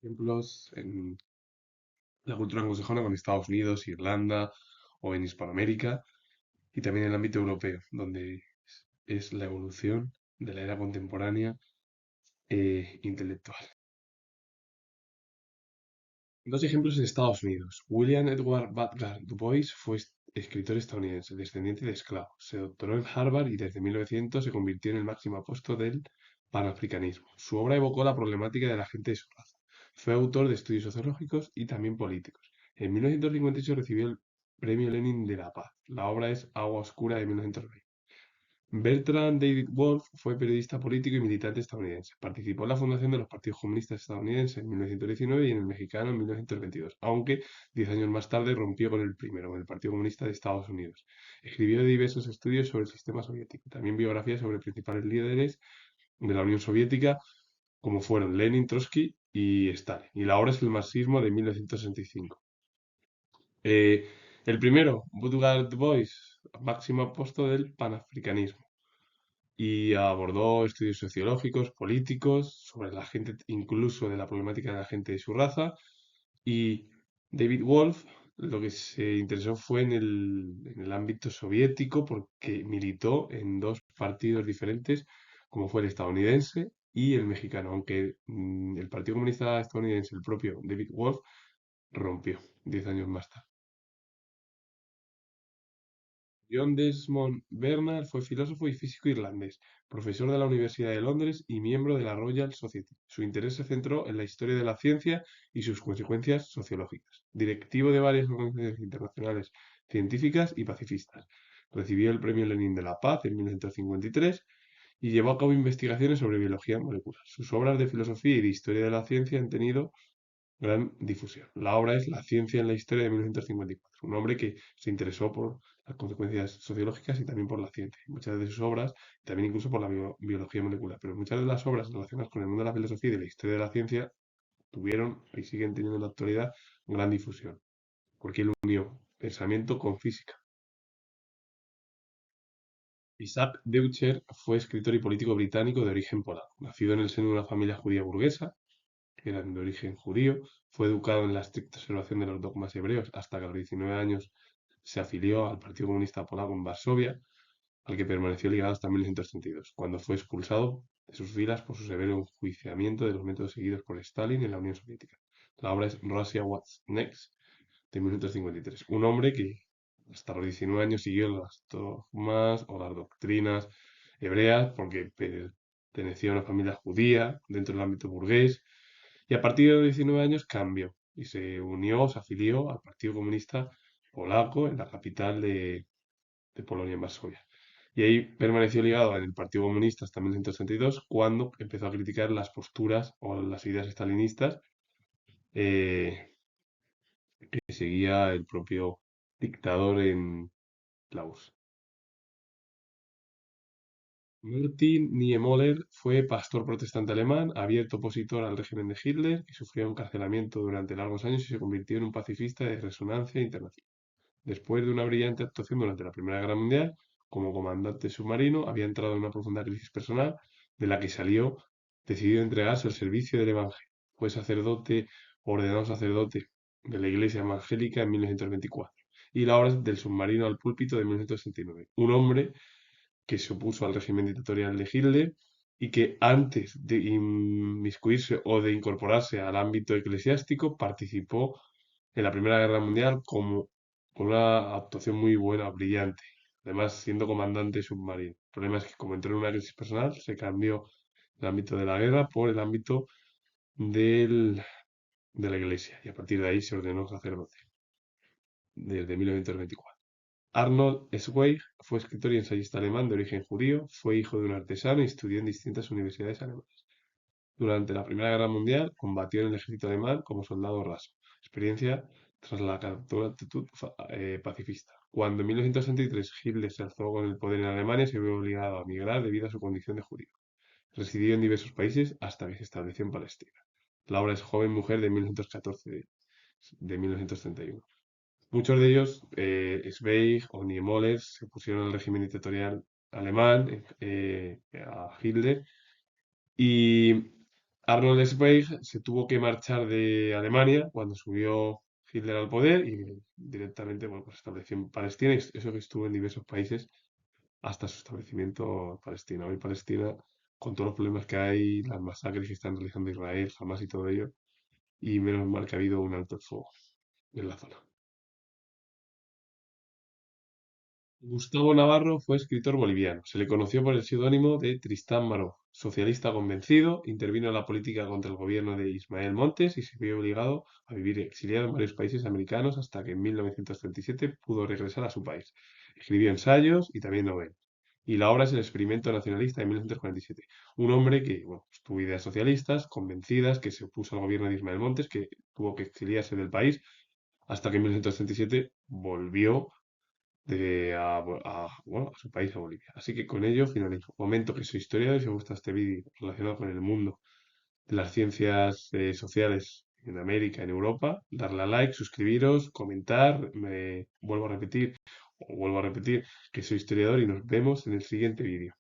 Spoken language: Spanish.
Ejemplos en la cultura anglosajona con Estados Unidos, Irlanda o en Hispanoamérica y también en el ámbito europeo, donde es la evolución de la era contemporánea intelectual. Dos ejemplos en Estados Unidos. William Edward Butler Du Bois fue escritor estadounidense, descendiente de esclavos. Se doctoró en Harvard y desde 1900 se convirtió en el máximo apóstol del panafricanismo. Su obra evocó la problemática de la gente de su raza. Fue autor de estudios sociológicos y también políticos. En 1958 recibió el Premio Lenin de la Paz. La obra es Agua Oscura de 1920. Bertrand David Wolfe fue periodista político y militante estadounidense. Participó en la fundación de los partidos comunistas estadounidenses en 1919 y en el mexicano en 1922, aunque 10 años más tarde rompió con el primero, con el Partido Comunista de Estados Unidos. Escribió diversos estudios sobre el sistema soviético, también biografías sobre principales líderes de la Unión Soviética, como fueron Lenin, Trotsky y Stalin. Y la obra es el marxismo de 1965. Eh, el primero, Woodward Du Bois, máximo apóstol del panafricanismo y abordó estudios sociológicos, políticos, sobre la gente, incluso de la problemática de la gente de su raza. Y David Wolf lo que se interesó fue en el ámbito soviético porque militó en dos partidos diferentes, como fue el estadounidense y el mexicano, aunque el Partido Comunista estadounidense, el propio David Wolf, rompió 10 años más tarde. John Desmond Bernard fue filósofo y físico irlandés, profesor de la Universidad de Londres y miembro de la Royal Society. Su interés se centró en la historia de la ciencia y sus consecuencias sociológicas. Directivo de varias organizaciones internacionales científicas y pacifistas. Recibió el Premio Lenin de la Paz en 1953 y llevó a cabo investigaciones sobre biología molecular. Sus obras de filosofía y de historia de la ciencia han tenido gran difusión. La obra es La ciencia en la historia de 1954, un hombre que se interesó por las consecuencias sociológicas y también por la ciencia. Muchas de sus obras, también incluso por la biología molecular, pero muchas de las obras relacionadas con el mundo de la filosofía y de la historia de la ciencia tuvieron y siguen teniendo en la actualidad gran difusión, porque él unió pensamiento con física. Isaac Deutscher fue escritor y político británico de origen polaco. Nacido en el seno de una familia judía burguesa, que eran de origen judío, fue educado en la estricta observación de los dogmas hebreos hasta que a los 19 años se afilió al Partido Comunista Polaco en Varsovia, al que permaneció ligado hasta 1932, cuando fue expulsado de sus filas por su severo enjuiciamiento de los métodos seguidos por Stalin en la Unión Soviética. La obra es Russia What's Next, de 1953. Un hombre que hasta los 19 años siguió las dogmas o las doctrinas hebreas porque pertenecía a una familia judía dentro del ámbito burgués y a partir de los 19 años cambió y se unió, se afilió al Partido Comunista Polaco en la capital de Polonia, en Varsovia. Y ahí permaneció ligado en el Partido Comunista hasta 1962, cuando empezó a criticar las posturas o las ideas estalinistas eh, que seguía el propio dictador en la URSS. Martin Niemöller fue pastor protestante alemán, abierto opositor al régimen de Hitler, que sufrió encarcelamiento durante largos años y se convirtió en un pacifista de resonancia internacional. Después de una brillante actuación durante la Primera Guerra Mundial, como comandante submarino, había entrado en una profunda crisis personal, de la que salió decidido a entregarse al servicio del Evangelio. Fue sacerdote, ordenado sacerdote de la Iglesia Evangélica en 1924 y la obra del submarino al púlpito de 1969. Un hombre que se opuso al régimen dictatorial de Hitler y que antes de inmiscuirse o de incorporarse al ámbito eclesiástico participó en la Primera Guerra Mundial con una actuación muy buena, brillante, además siendo comandante submarino. El problema es que como entró en una crisis personal, se cambió el ámbito de la guerra por el ámbito del- de la iglesia y a partir de ahí se ordenó sacerdote desde 1924. Arnold Zweig fue escritor y ensayista alemán de origen judío, fue hijo de un artesano y estudió en distintas universidades alemanas. Durante la Primera Guerra Mundial combatió en el ejército alemán como soldado raso, experiencia tras la actitud pacifista. Cuando en 1963 Hitler se alzó con el poder en Alemania, se vio obligado a emigrar debido a su condición de judío. Residió en diversos países hasta que se estableció en Palestina. La obra es Joven Mujer de 1914 de 1931. Muchos de ellos, Zweig o Niemöller, se opusieron al régimen dictatorial alemán, a Hitler, y Arnold Zweig se tuvo que marchar de Alemania cuando subió Hitler al poder y directamente, bueno, pues estableció en Palestina y eso que estuvo en diversos países hasta su establecimiento en Palestina. Hoy Palestina, con todos los problemas que hay, las masacres que están realizando Israel, Hamas y todo ello, y menos mal que ha habido un alto el fuego en la zona. Gustavo Navarro fue escritor boliviano. Se le conoció por el seudónimo de Tristán Maró. Socialista convencido, intervino en la política contra el gobierno de Ismael Montes y se vio obligado a vivir exiliado en varios países americanos hasta que en 1937 pudo regresar a su país. Escribió ensayos y también novelas. Y la obra es El experimento nacionalista de 1947. Un hombre que, bueno, pues, tuvo ideas socialistas, convencidas, que se opuso al gobierno de Ismael Montes, que tuvo que exiliarse del país hasta que en 1937 volvió bueno, a su país, a Bolivia. Así que con ello finalizo. Comento que soy historiador y si os gusta este vídeo relacionado con el mundo de las ciencias sociales en América, en Europa, darle a like, suscribiros, comentar. Me vuelvo a repetir, o vuelvo a repetir que soy historiador y nos vemos en el siguiente vídeo.